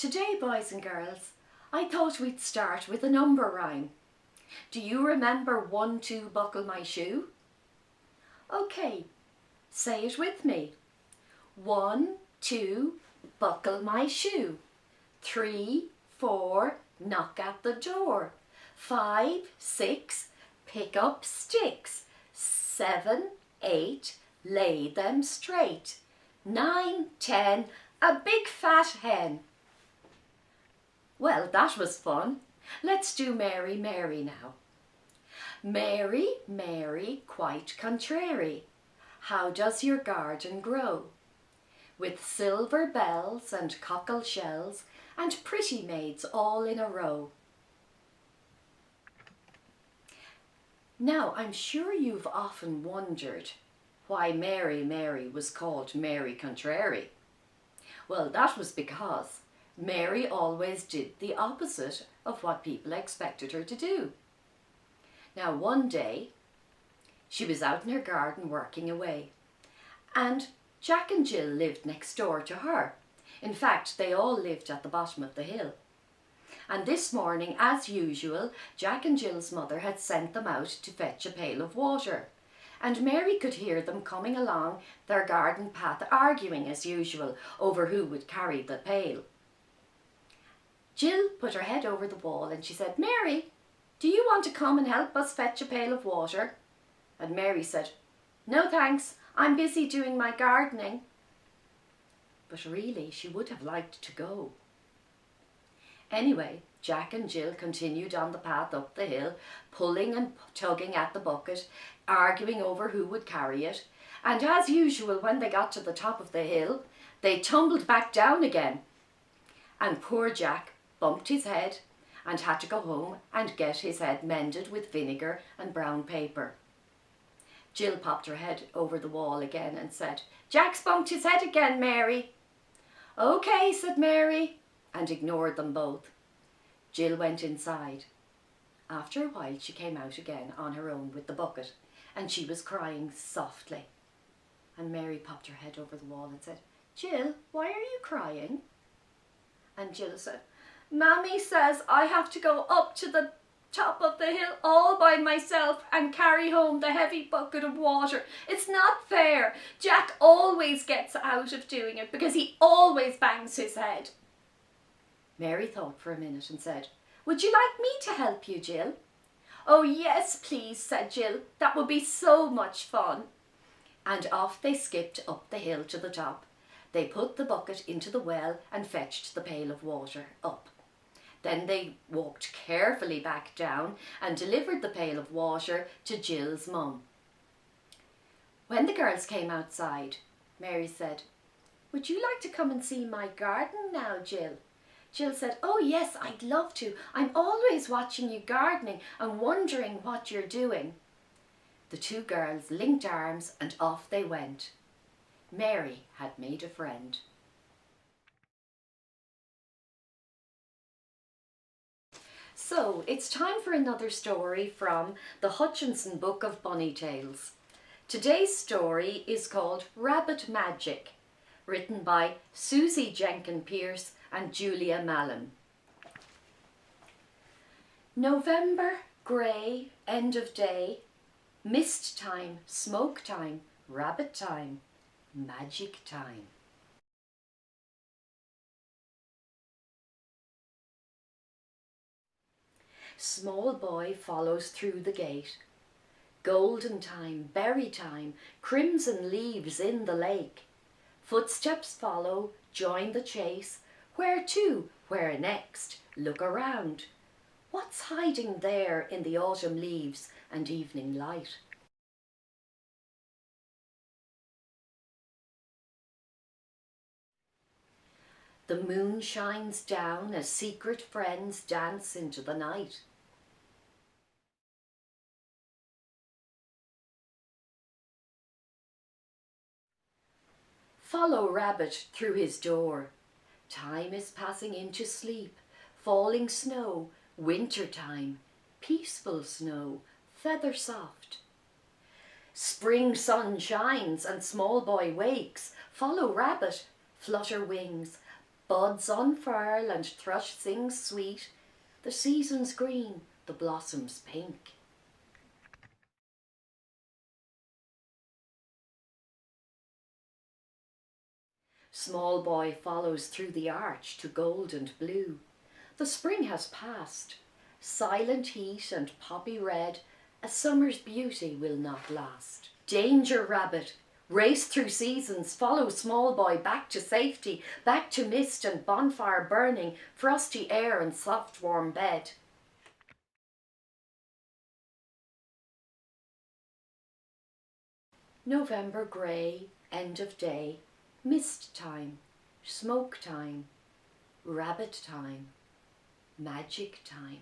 Today, boys and girls, I thought we'd start with a number rhyme. Do you remember 1, 2, buckle my shoe? Okay, say it with me. 1, 2, buckle my shoe. 3, 4, knock at the door. 5, 6, pick up sticks. 7, 8, lay them straight. 9, 10, a big fat hen. Well, that was fun. Let's do Mary, Mary now. Mary, Mary, quite contrary, how does your garden grow? With silver bells and cockle shells and pretty maids all in a row. Now, I'm sure you've often wondered why Mary, Mary was called Mary Contrary. Well, that was because Mary always did the opposite of what people expected her to do. Now, one day, she was out in her garden working away, and Jack and Jill lived next door to her. In fact, they all lived at the bottom of the hill. And this morning, as usual, Jack and Jill's mother had sent them out to fetch a pail of water. And Mary could hear them coming along their garden path, arguing as usual over who would carry the pail. Jill put her head over the wall and she said, "Mary, do you want to come and help us fetch a pail of water?" And Mary said, "No thanks, I'm busy doing my gardening." But really, she would have liked to go. Anyway, Jack and Jill continued on the path up the hill, pulling and tugging at the bucket, arguing over who would carry it. And as usual, when they got to the top of the hill, they tumbled back down again. And poor Jack bumped his head and had to go home and get his head mended with vinegar and brown paper. Jill popped her head over the wall again and said, "Jack's bumped his head again, Mary." "Okay," said Mary, and ignored them both. Jill went inside. After a while she came out again on her own with the bucket, and she was crying softly. And Mary popped her head over the wall and said, "Jill, why are you crying?" And Jill said, "Mammy says I have to go up to the top of the hill all by myself and carry home the heavy bucket of water. It's not fair. Jack always gets out of doing it because he always bangs his head." Mary thought for a minute and said, "Would you like me to help you, Jill?" "Oh yes, please," said Jill. "That would be so much fun." And off they skipped up the hill to the top. They put the bucket into the well and fetched the pail of water up. Then they walked carefully back down and delivered the pail of water to Jill's mum. When the girls came outside, Mary said, "Would you like to come and see my garden now, Jill?" Jill said, "Oh yes, I'd love to. I'm always watching you gardening and wondering what you're doing." The two girls linked arms and off they went. Mary had made a friend. So, it's time for another story from the Hutchinson Book of Bunny Tales. Today's story is called Rabbit Magic, written by Susie Jenkin-Pierce and Julia Mallon. November, grey, end of day, mist time, smoke time, rabbit time, magic time. Small boy follows through the gate. Golden time, berry time, crimson leaves in the lake. Footsteps follow, join the chase. Where to? Where next? Look around. What's hiding there in the autumn leaves and evening light? The moon shines down as secret friends dance into the night. Follow Rabbit through his door. Time is passing into sleep, falling snow, winter time, peaceful snow, feather soft. Spring sun shines and small boy wakes. Follow Rabbit, flutter wings, Buds unfurl and thrush sings sweet. The season's green, the blossoms pink. Small boy follows through the arch to gold and blue. The spring has passed. Silent heat and poppy red, a summer's beauty will not last. Danger, rabbit! Race through seasons, follow small boy back to safety, back to mist and bonfire burning, frosty air and soft warm bed. November grey, end of day, mist time, smoke time, rabbit time, magic time.